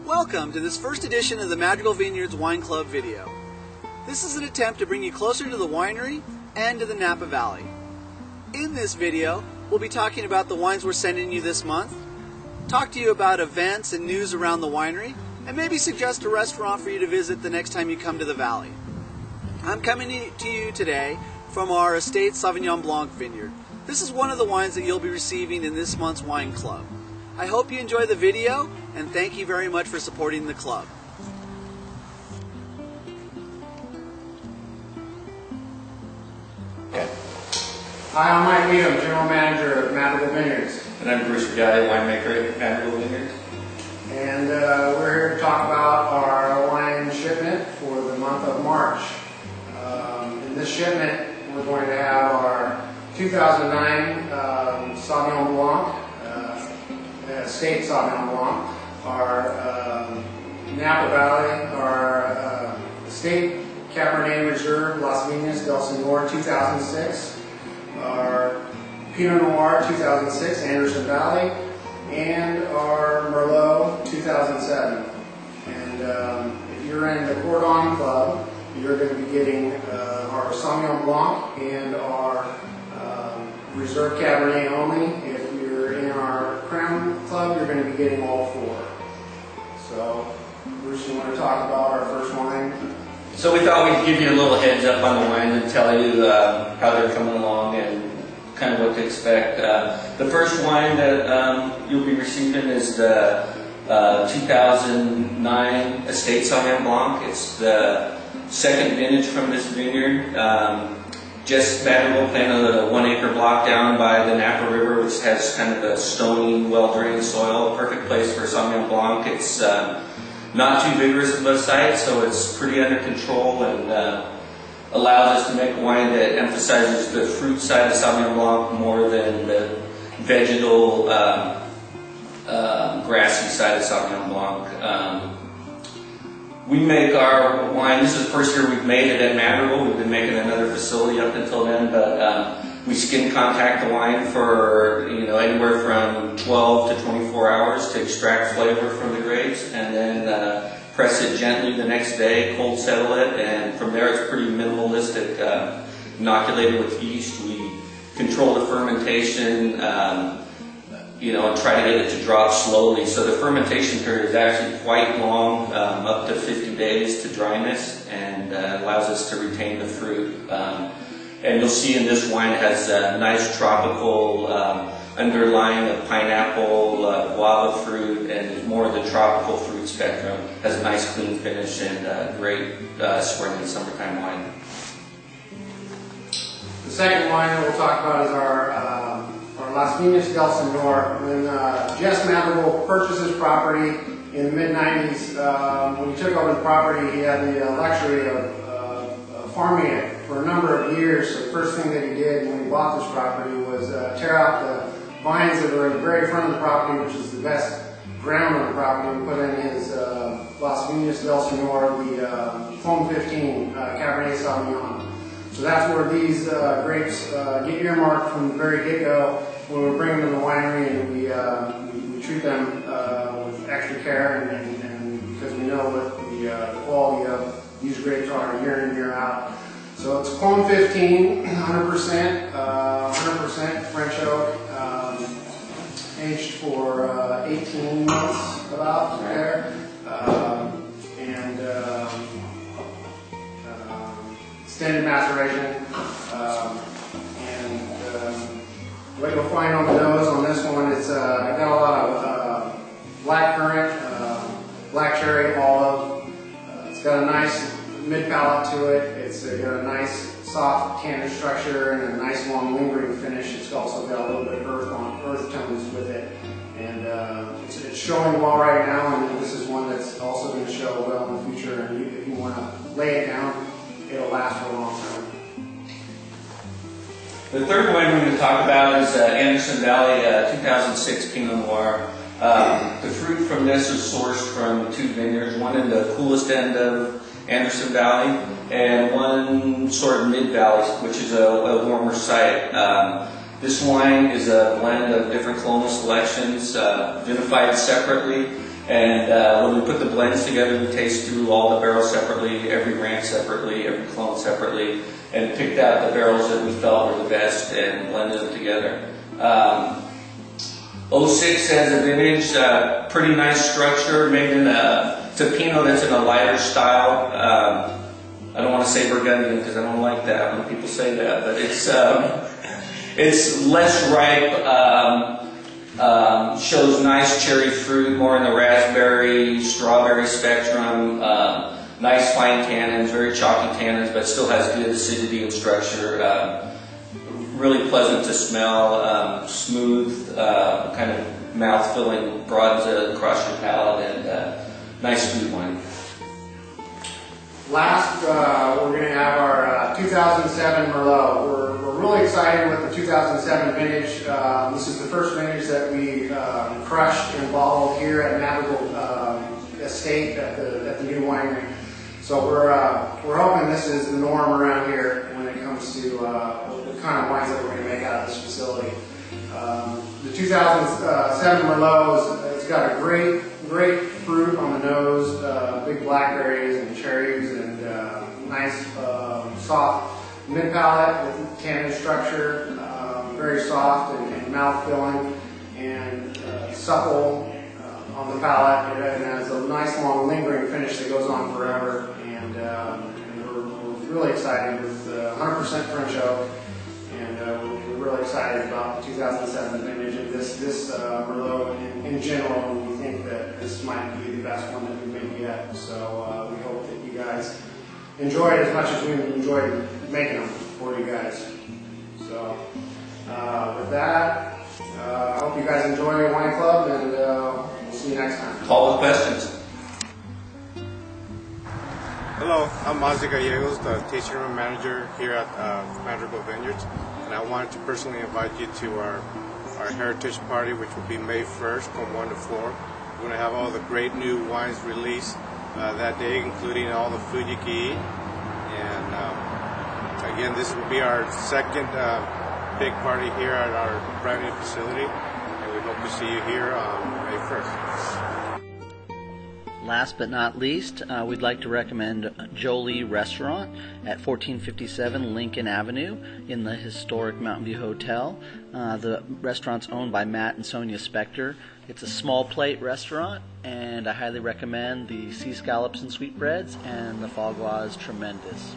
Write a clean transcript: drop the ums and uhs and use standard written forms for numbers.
Welcome to this first edition of the Madrigal Vineyards Wine Club video. This is an attempt to bring you closer to the winery and to the Napa Valley. In this video, we'll be talking about the wines we're sending you this month, talk to you about events and news around the winery, and maybe suggest a restaurant for you to visit the next time you come to the valley. I'm coming to you today from our Estate Sauvignon Blanc vineyard. This is one of the wines that you'll be receiving in this month's wine club. I hope you enjoy the video, and thank you very much for supporting the club. Okay. Hi, I'm Mike Needham, General Manager of Madrigal Vineyards. And I'm Bruce Regali, winemaker at Madrigal Vineyards. And we're here to talk about our wine shipment for the month of March. In this shipment, we're going to have our 2009 Sauvignon Blanc, Estate Sauvignon Blanc, our Napa Valley, our Estate Cabernet Reserve Las Viñas del Señor 2006, our Pinot Noir 2006 Anderson Valley, and our Merlot 2007. And if you're in the Cordon Club, you're going to be getting our Sauvignon Blanc and our Reserve Cabernet only. If you're in our Crown Club, you're going to be getting all four. So, Bruce, you want to talk about our first wine? So we thought we'd give you a little heads up on the wines and tell you how they're coming along and kind of what to expect. The first wine that you'll be receiving is the 2009 Estate Sauvignon Blanc. It's the second vintage from this vineyard. Just Madrigal planted a 1 acre block down by the Napa River, which has kind of a stony, well-drained soil, a perfect place for Sauvignon Blanc. It's not too vigorous of a site, so it's pretty under control and allows us to make a wine that emphasizes the fruit side of Sauvignon Blanc more than the vegetal, grassy side of Sauvignon Blanc. We make our wine, this is the first year we've made it at Madrigal. We've been making another facility up until then, but we skin contact the wine for anywhere from 12 to 24 hours to extract flavor from the grapes, and then press it gently the next day, cold settle it, and from there it's pretty minimalistic, inoculated with yeast. We control the fermentation, and try to get it to drop slowly. So the fermentation period is actually quite long, up to 50 days to dryness, and allows us to retain the fruit. And you'll see in this wine it has a nice tropical underlying of pineapple, guava fruit, and more of the tropical fruit spectrum. Has a nice clean finish and great spring and summertime wine. The second wine that we'll talk about is our Las Viñas del Señor. When Jess Madrigal purchased his property in the mid-90s, when he took over the property, he had the luxury of farming it for a number of years. So the first thing that he did when he bought this property was tear out the vines that were in the very front of the property, which is the best ground on the property, and put in his Las Viñas del Señor, the Foam 15 Cabernet Sauvignon. So that's where these grapes get earmarked from the very get-go when we bring them to the winery, and we treat them with extra care, and because we know what the quality of these grapes are year in, year out. So it's Foam 15, 100% French oak, aged for 18 months about there, and extended maceration. What you'll find on the nose on this one is got a lot of black currant, black cherry, olive. It's got a nice mid-palate to it. It's got a nice soft tannin structure and a nice long lingering finish. It's also got a little bit of earth tones with it. And it's showing well right now, and this is one that's also going to show well in the future. And if you want to lay it down, it'll last for a long time. The third wine we're going to talk about is Anderson Valley 2006 Pinot Noir. The fruit from this is sourced from two vineyards, one in the coolest end of Anderson Valley and one sort of mid-valley, which is a warmer site. This wine is a blend of different clonal selections, vinified separately, And when we put the blends together, we taste through all the barrels separately, every ranch separately, every clone separately, and picked out the barrels that we felt were the best and blended them together. 06 has a vintage, pretty nice structure, made in it's a Pinot that's in a lighter style. I don't want to say Burgundian because I don't like that when people say that, but it's less ripe. Shows nice cherry fruit, more in the raspberry, strawberry spectrum. Nice fine tannins, very chalky tannins, but still has good acidity and structure. Really pleasant to smell, smooth, kind of mouth-filling, broadens across your palate, and nice food wine. Last, we're going to have our 2007 Merlot. We're really excited with the 2007 vintage. This is the first vintage that we crushed and bottled here at Madrigal Estate at the new winery. So we're hoping this is the norm around here when it comes to the kind of wines that we're going to make out of this facility. The 2007 Merlot it's got a great fruit on the nose, big blackberries and cherries, and nice soft mid palate with tannin structure, very soft and mouth filling, and supple on the palate. It has a nice long lingering finish that goes on forever, and we're really excited with 100% French oak, and we're really excited about the 2007 vintage and this Merlot in general. And we think that this might be the best one that we've made yet. So we hope that you guys enjoy it as much as we enjoyed making them for you guys. So with that, I hope you guys enjoy your wine club, and we'll see you next time. Call with questions. Hello, I'm Ozzy Gallegos, the tasting room manager here at Madrigal Vineyards, and I wanted to personally invite you to our heritage party, which will be May 1st from 1 to 4. We're going to have all the great new wines released that day, including all the food you can eat. And again, this will be our second big party here at our brand new facility, and we hope to see you here on May 1st. Last but not least, we'd like to recommend Jolie Restaurant at 1457 Lincoln Avenue in the historic Mountain View Hotel. The restaurant's owned by Matt and Sonia Spector. It's a small plate restaurant, and I highly recommend the sea scallops and sweetbreads, and the foie gras is tremendous.